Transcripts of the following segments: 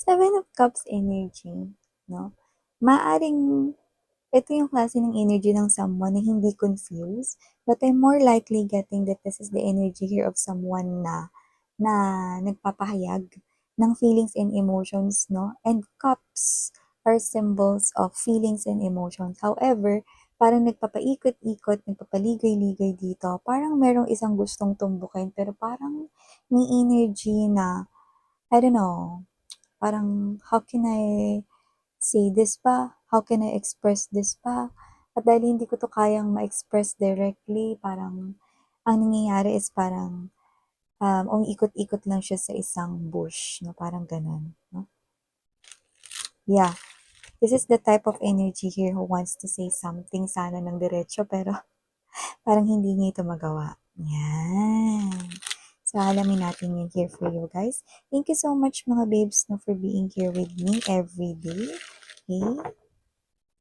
Seven of Cups energy, no? Maaring ito yung klase ng energy ng someone na hindi confused, but I'm more likely getting that this is the energy here of someone na nagpapahayag ng feelings and emotions, no? And cups are symbols of feelings and emotions. However, parang nagpapaikot-ikot, nagpapaligoy-ligoy dito. Parang merong isang gustong tumbukin, pero parang may energy na, I don't know, parang how can I say this pa? How can I express this pa? At dahil hindi ko to kayang ma-express directly, parang ang nangyayari is parang umiikot-ikot lang siya sa isang bush, no? Parang ganun, no? Yeah, this is the type of energy here who wants to say something sana ng diretso, pero parang hindi niya ito magawa. Yan. So, alamin natin yun here for you guys. Thank you so much mga babes no, for being here with me every day. Okay?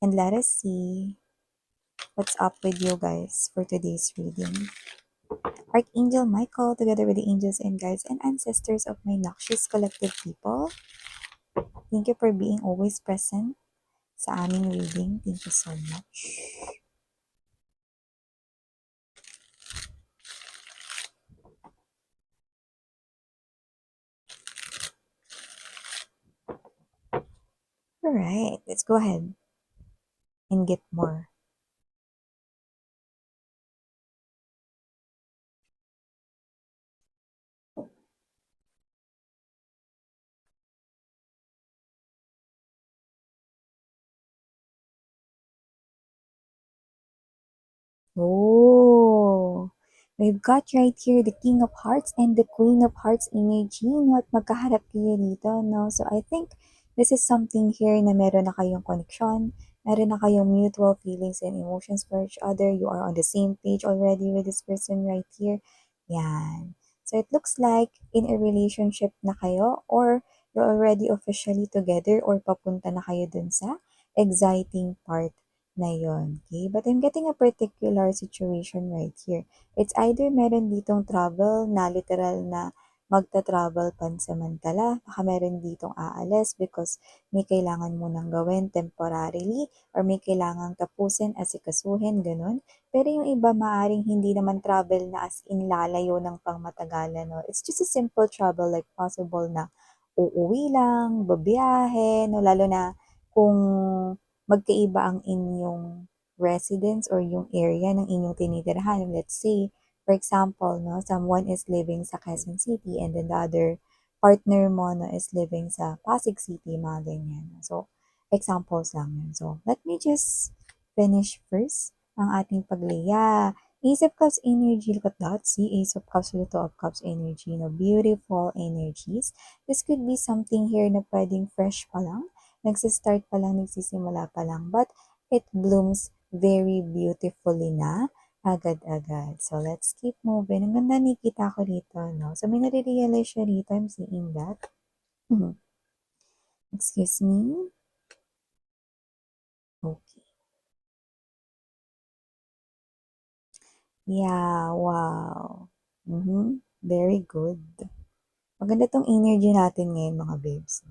And let us see what's up with you guys for today's reading. Archangel Michael, together with the angels and guides and ancestors of my noxious collective people, thank you for being always present sa aming reading. Thank you so much. Alright, let's go ahead and get more. Oh, we've got right here the King of Hearts and the Queen of Hearts energy, no? At magkaharap kayo dito, no? So, I think this is something here na meron na kayong connection, meron na kayong mutual feelings and emotions for each other. You are on the same page already with this person right here. Yan. So, it looks like in a relationship na kayo or you're already officially together or papunta na kayo dun sa exciting part na yon. Okay? But I'm getting a particular situation right here. It's either meron ditong travel na literal na magta-travel pansamantala, baka meron ditong aalis because may kailangan mo nang gawin temporarily or may kailangang tapusin, asikasuhin, ganun. Pero yung iba maaring hindi naman travel na as in lalayo ng pangmatagalan. No? It's just a simple travel like possible na uuwi lang, babiyahe, no? Lalo na kung magkaiba ang inyong residence or yung area ng inyong tinitirhan. Let's say, for example, no, someone is living sa Quezon City and then the other partner mo no, is living sa Pasig City, mga ganyan. So, examples lang yun. So, let me just finish first ang ating paglaya. Ace of Cups energy, look at that. See, Ace of Cups, Two of Cups energy, no? Beautiful energies. This could be something here na pwedeng fresh pa lang, nagsistart pa lang, nagsisimula pa lang, but it blooms very beautifully na agad-agad. So, let's keep moving. Ang ganda nakita ko dito, no? So, may nare-realize siya dito. I'm seeing that. Excuse me. Okay. Yeah, wow. Very good. Maganda tong energy natin ngayon, mga babes.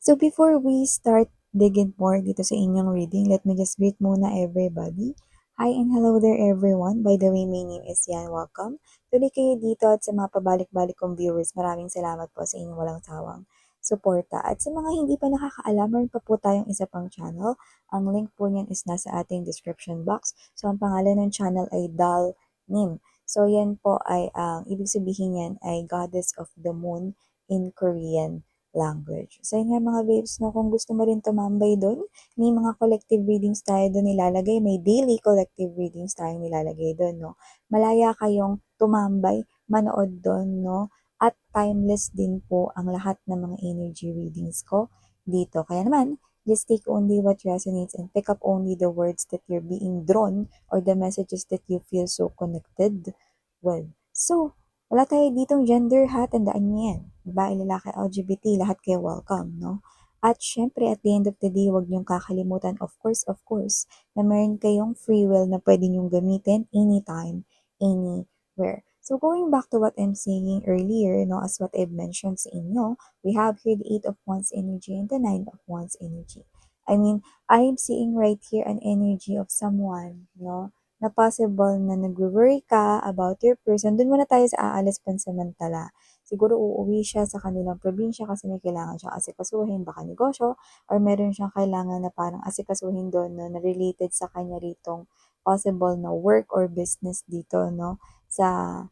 So before we start digging more dito sa inyong reading, let me just greet muna everybody. Hi and hello there everyone. By the way, my name is Yan. Welcome. Tuloy kayo dito at sa mga pabalik-balik kong viewers, maraming salamat po sa inyong walang sawang suporta. At sa mga hindi pa nakakaalam, meron pa po tayong isa pang channel. Ang link po niyan is nasa ating description box. So ang pangalan ng channel ay Dal Nim. So yan po ay ang ibig sabihin yan ay Goddess of the Moon in Korean language. So yun nga mga babes, no, kung gusto mo rin tumambay doon, may mga collective readings tayo doon nilalagay, may daily collective readings tayo nilalagay doon, no. Malaya kayong tumambay, manood doon, no, at timeless din po ang lahat ng mga energy readings ko dito. Kaya naman, just take only what resonates and pick up only the words that you're being drawn or the messages that you feel so connected with. So, wala tayo ditong gender ha, tandaan niyo yan. Babae, lalaki, LGBT, lahat kayo welcome, no? At syempre, at the end of the day, huwag niyong kakalimutan, of course, na meron kayong free will na pwede niyong gamitin anytime, anywhere. So going back to what I'm saying earlier, no, as what I've mentioned sa inyo, we have here the Eight of Wands energy and the Nine of Wands energy. I mean, I'm seeing right here an energy of someone, no, na possible na nag-worry ka about your person. Doon muna tayo sa aalis pansamantala. Siguro uuwi siya sa kanilang probinsya kasi may kailangan siyang asikasuhin, baka negosyo, or meron siyang kailangan na parang asikasuhin doon no, na related sa kanya ritong possible na work or business dito, no, sa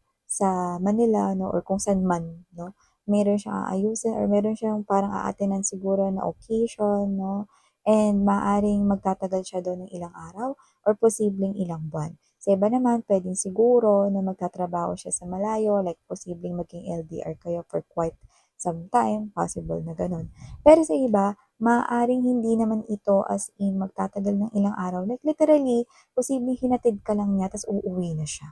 Manila, no, or kung saan man, no, meron siyang aayusin or meron siyang parang aatinan siguro na occasion, no, and maaring magtatagal siya doon ng ilang araw or posibleng ilang buwan. Sa iba naman, pwedeng siguro na magtatrabaho siya sa malayo, like posibleng maging LDR kayo for quite some time, possible na ganun. Pero sa iba, maaaring hindi naman ito as in magtatagal ng ilang araw. Like literally, posibleng hinatid ka lang niya, tapos uuwi na siya.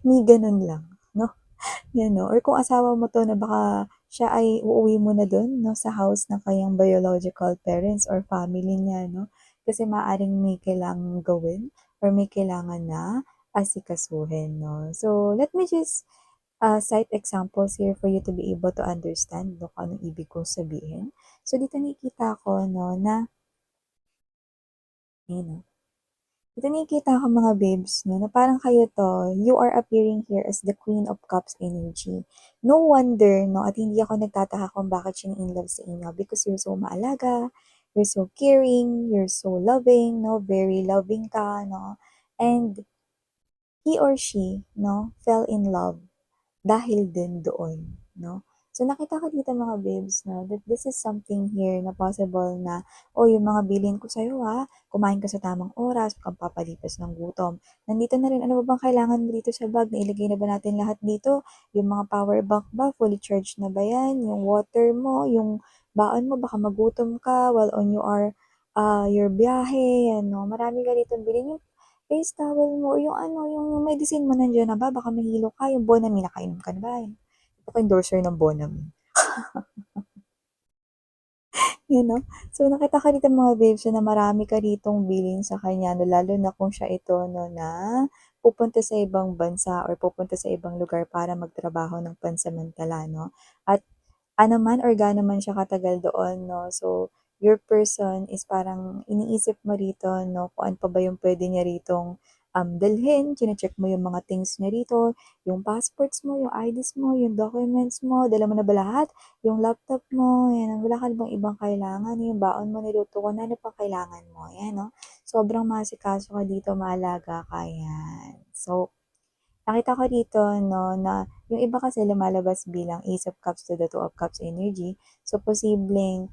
May ganun lang, no? Yan, no? Or kung asawa mo to na baka siya ay uuwi mo na dun, no? Sa house ng kayang biological parents or family niya, no? Kasi maaring may kailangan gawin or may kailangan na asikasuhin, no? So, let me just cite examples here for you to be able to understand, no? Kung anong ibig kong sabihin. So, dito nakikita ko, no, na, yun, no? Ito nakikita ko mga babes, no, na parang kayo to, you are appearing here as the Queen of Cups energy. No wonder, no, at hindi ako nagtataka kung bakit siya in love sa inyo because you're so maalaga, you're so caring, you're so loving, no, very loving ka, no, and he or she, no, fell in love dahil din doon, no? So, nakita ko dito mga babes, no, that this is something here na possible na, oh, yung mga bilin ko sa'yo ha, kumain ka sa tamang oras, huwag kang papalipas ng gutom. Nandito na rin, ano ba bang kailangan mo dito sa bag? Nailagay na ba natin lahat dito? Yung mga power bank ba, fully charged na ba yan? Yung water mo, yung baon mo, baka magutom ka while on your biyahe, ano, marami ka dito bilhin. Yung face towel mo or yung ano, yung medicine mo nandiyan na ba? Baka mahilo ka. Yung Bonamine, nakainom ka na ba? Ako endorser ng Bonamine. You know? So, nakita ka dito mga babes na marami ka ditong bilin sa kanya, no, lalo na kung siya ito, no, na pupunta sa ibang bansa or pupunta sa ibang lugar para magtrabaho ng pansamantala, no? At ano man or gaano man siya katagal doon, no? So, your person is parang iniisip mo rito, no? Kung ano pa ba yung pwede niya ritong dalhin. Chine-check mo yung mga things niya rito, yung passports mo, yung IDs mo, yung documents mo, dala mo na ba lahat? Yung laptop mo, yan. Wala ka na bang ibang kailangan? Yung baon mo, niluto ko na, ano pang kailangan mo? Yan, no? Sobrang masikaso ka dito, maalaga ka, yan. So, nakita ko dito, no, na yung iba kasi lumalabas bilang Ace of Cups to the Two of Cups energy. So, posibleng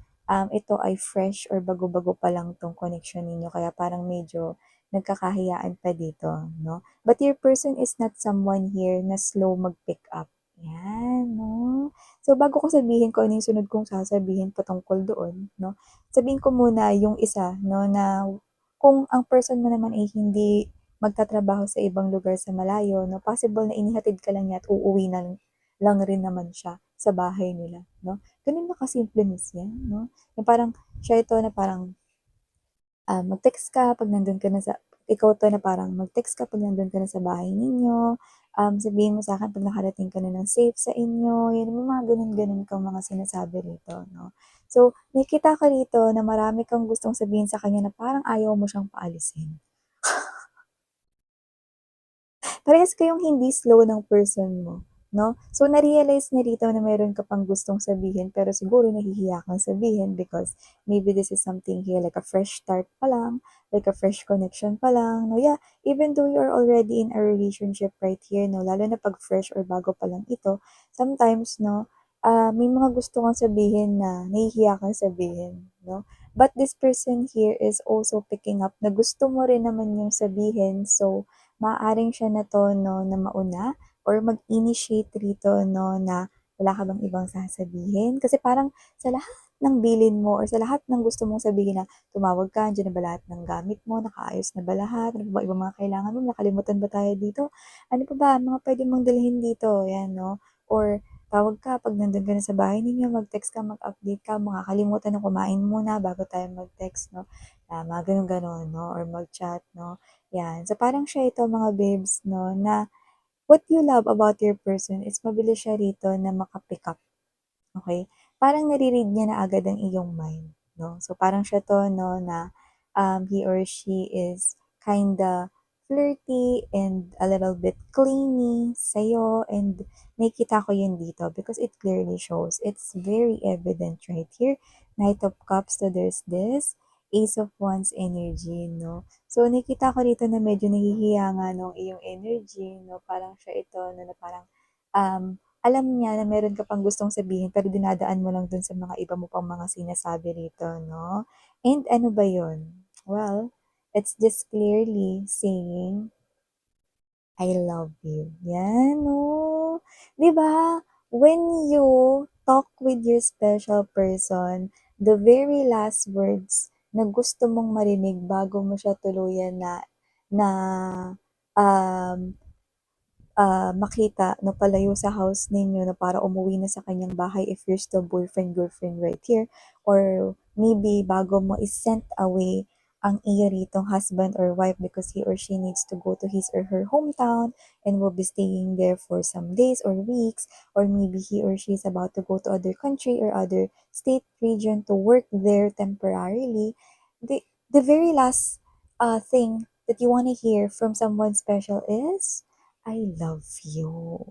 ito ay fresh or bago-bago pa lang tong connection ninyo. Kaya parang medyo nagkakahiyaan pa dito, no? But your person is not someone here na slow mag-pick up. Yan, no? So, bago ko sabihin ko ano yung sunod kong sasabihin patungkol doon, no? Sabihin ko muna yung isa, no, na kung ang person mo naman ay hindi magtatrabaho sa ibang lugar sa malayo, no, possible na inihatid ka lang niya at uuwi na lang rin naman siya sa bahay nila, no? Ganun na kasimple miss yan, no? Yung parang siya ito na parang mag-text ka pag nandun ka na sa ikaw 'to na parang mag-text ka pag nandun ka na sa bahay ninyo, sabihin mo sa'kin pag nakarating ka na ng safe sa inyo, yun may mga ganun-ganun kang mga sinasabi rito, 'no. So, nakikita ka rito na marami kang gustong sabihin sa kanya na parang ayaw mo siyang paalisin. Parehas kayong hindi slow ng person mo, 'no? So, na-realize niya dito na meron ka pang gustong sabihin pero siguro nahihiya kang sabihin because maybe this is something here like a fresh start pa lang, like a fresh connection pa lang, 'no? Yeah, even though you're already in a relationship right here, 'no, lalo na 'pag fresh or bago pa lang ito, sometimes, 'no, may mga gusto kang sabihin na nahihiya kang sabihin, 'no? But this person here is also picking up na gusto mo rin naman yung sabihin, so maaaring siya na 'to 'no, na mauna or mag-initiate rito 'no, na wala ka bang ibang sasabihin? Kasi parang sa lahat ng bilin mo or sa lahat ng gusto mong sabihin na tumawag ka, andiyan na ba lahat ng gamit mo, nakaayos na ba lahat, ano pa ba ibang mga kailangan mo, nakalimutan ba tayo dito? Ano pa ba ang mga puwede mong dalhin dito, 'yan 'no, or tawag ka 'pag nandun ka na sa bahay ninyo, mag-text ka, mag-update ka, makakalimutan na kumain muna bago tayo mag-text 'no, mga gano'n-gano'n 'no or mag-chat 'no, 'yan. So, parang siya ito mga babes 'no na what you love about your person is mabilis siya rito na maka-pick up. Okey? Parang nare-read niya na agad ang iyong mind, 'no? So, parang siya 'to 'no na, he or she is kinda flirty and a little bit clingy sa'yo and nakikita ko 'yun dito because it clearly shows. It's very evident right here. Knight of Cups, so there's this, Ace of Wands energy 'no. So, nakikita ko dito na medyo nahihiya nga nung iyong energy 'no, parang siya ito 'no na parang, alam niya na meron ka pang gustong sabihin pero dinadaan mo lang dun sa mga iba mo pang mga sinasabi rito 'no. And ano ba yun? Well, it's just clearly saying, "I love you." Yan 'no. 'Di ba, when you talk with your special person, the very last words na gusto mong marinig bago mo siya tuluyan na na, um makita na palayo sa house ninyo na para umuwi na sa kanyang bahay if you're still boyfriend-girlfriend right here or maybe bago mo is-sent away ang iyo ritong husband or wife because he or she needs to go to his or her hometown and will be staying there for some days or weeks or maybe he or she is about to go to other country or other state, region to work there temporarily. The very last, thing that you wanna hear from someone special is I love you.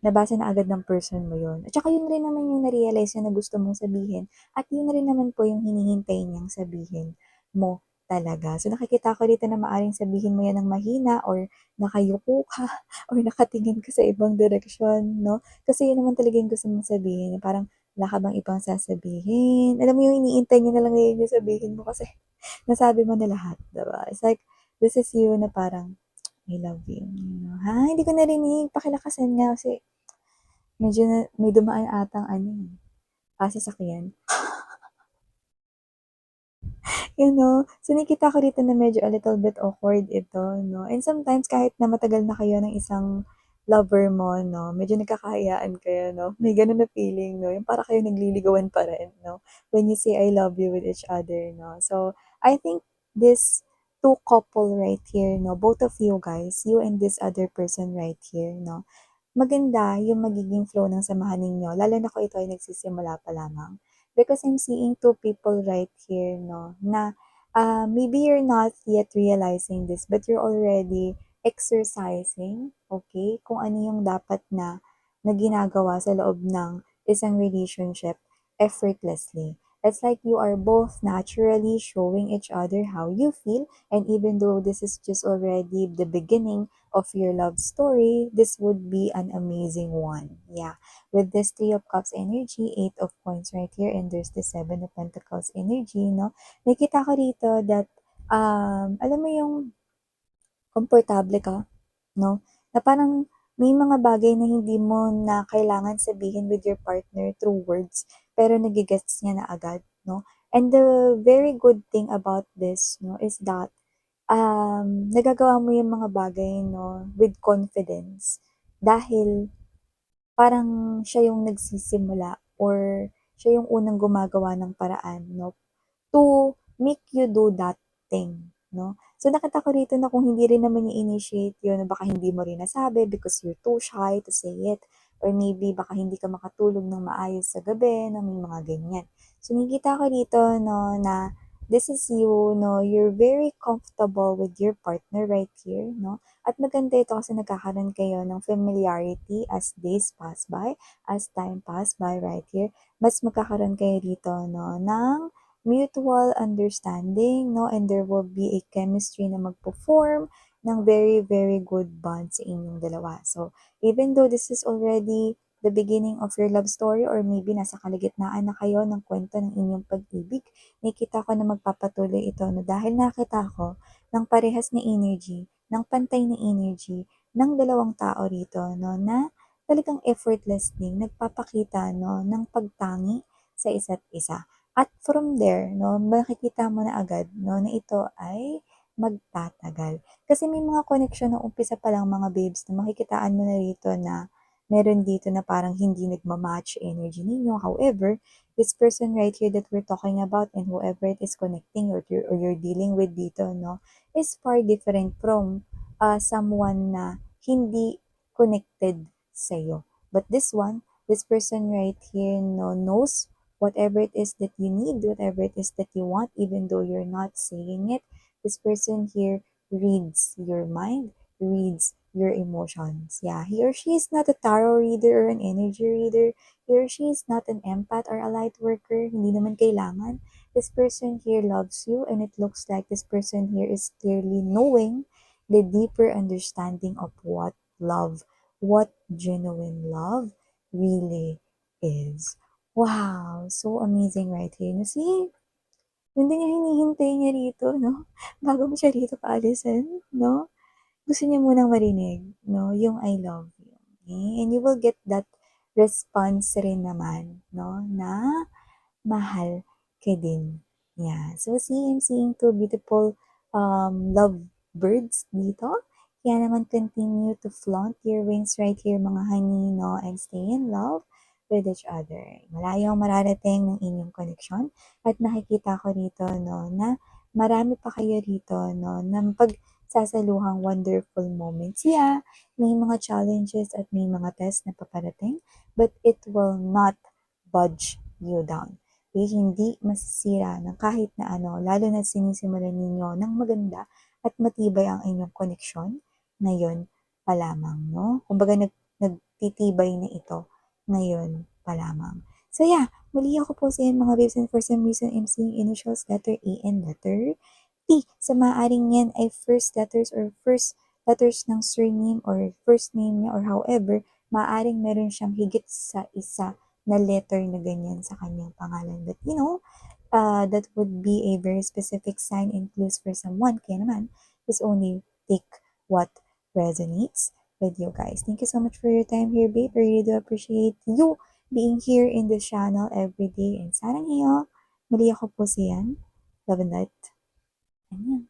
Nabasa na agad ng person mo yun. At saka yun rin naman yung na-realize niya na gusto mong sabihin at yun rin naman po yung hinihintay niyang sabihin mo talaga. So nakikita ko dito na maaring sabihin mo yan ng mahina or nakayuko ka or nakatingin ka sa ibang direksyon, no? Kasi yun naman talaga yung gusto mong sabihin. Parang wala ka bang ibang sasabihin? Alam mo yung iniintay niya na lang ngayon yung sabihin mo kasi nasabi mo na lahat, diba? It's like, this is you na parang I love you. Ha? Hindi ko narinig. Pakilakasan nga kasi medyo na may dumaan atang ano, sasakyan. You know? So, nakita ko dito na medyo a little bit awkward ito, 'no? And sometimes kahit na matagal na kayo ng isang lover mo, 'no, medyo nagkakahayaan kayo, 'no? May gano'n na feeling, 'no, yung para kayo nagliligawan pa rin, 'no, when you say I love you with each other, 'no? So, I think this two couple right here, 'no, both of you guys, you and this other person right here, 'no, maganda yung magiging flow ng samahan ninyo lalo na kung ito ay nagsisimula pa lamang. Because I'm seeing two people right here 'no, na, maybe you're not yet realizing this but you're already exercising, okay, kung ano yung dapat na ginagawa sa loob ng isang relationship effortlessly. It's like you are both naturally showing each other how you feel and even though this is just already the beginning of your love story, this would be an amazing one. Yeah. With this Three of Cups energy, Eight of Coins right here, and there's the Seven of Pentacles energy, no? Nakita ko dito that, alam mo yung komportable ka, no? Na parang may mga bagay na hindi mo na kailangan sabihin with your partner through words, pero nagigets niya na agad, no? And the very good thing about this, no, is that nagagawa mo yung mga bagay 'no, with confidence. Dahil parang siya yung nagsisimula or siya yung unang gumagawa ng paraan 'no, to make you do that thing 'no. So nakita ko rito na kung hindi rin naman niya initiate yun, baka hindi mo rin nasabi because you're too shy to say it or maybe baka hindi ka makatulog ng maayos sa gabi na may mga ganyan. So nakikita ko dito 'no na this is you 'no, you're very comfortable with your partner right here 'no, at maganda ito kasi nagkakaroon kayo ng familiarity as days pass by, as time pass by right here. Mas magkakaroon kayo dito 'no ng mutual understanding 'no, and there will be a chemistry na magpo-form ng very, very good bond sa inyong dalawa. So, even though this is already the beginning of your love story or maybe nasa kalagitnaan na kayo ng kwento ng inyong pag-ibig, nakikita ko na magpapatuloy ito 'no, dahil nakita ko ng parehas na energy, ng pantay na energy ng dalawang tao rito 'no, na talagang effortlessly nagpapakita 'no, ng pagtangi sa isa't isa. At from there 'no, makikita mo na agad 'no, na ito ay magtatagal. Kasi may mga connection na umpisa pa lang mga babes na makikitaan mo na rito na meron dito na parang hindi nagma-match energy ninyo. However, this person right here that we're talking about and whoever it is connecting or you're dealing with dito, no, is far different from someone na hindi connected sa'yo. But this person right here, no, knows whatever it is that you need, whatever it is that you want, even though you're not saying it. This person here reads your mind, reads your emotions. Yeah, he or she is not a tarot reader or an energy reader. He or she is not an empath or a light worker. Hindi naman kailangan. This person here loves you, and it looks like this person here is clearly knowing the deeper understanding of what genuine love really is. Wow, so amazing right here. No, see, yun din yung hinihintay niya rito, no? Bago mo siya rito paalisin, no? Gusto niya munang marinig, no? Yung I love you. Okay? And you will get that response rin naman, no? Na mahal ka din niya. So, see, I'm seeing two beautiful love birds dito. Kaya naman continue to flaunt your wings right here, mga honey, no? And stay in love with each other. Malayo ang mararating ng inyong connection. At nakikita ko rito, no, na marami pa kayo rito, no, na pagsasaluhang wonderful moments. Yeah, may mga challenges at may mga tests na paparating, but it will not budge you down. Hindi masisira ng kahit na ano, lalo na sinisimulan ninyo ng maganda at matibay ang inyong koneksyon ngayon pa lamang, no? Kumbaga nagtitibay na ito ngayon pa lamang. So yeah, muli ako po sa mga babes, and for some reason I'm seeing initials letter A and letter T. Sa maaaring yan ay first letters or first letters ng surname or first name niya or however, maaaring meron siyang higit sa isa na letter na ganyan sa kanyang pangalan. But that would be a very specific sign and clues for someone. Kaya naman, just only take what resonates with you guys. Thank you so much for your time here, babe. I really do appreciate you being here in this channel every day. And sana ngayon, muli ako po siyan. Love and light. Annyeong.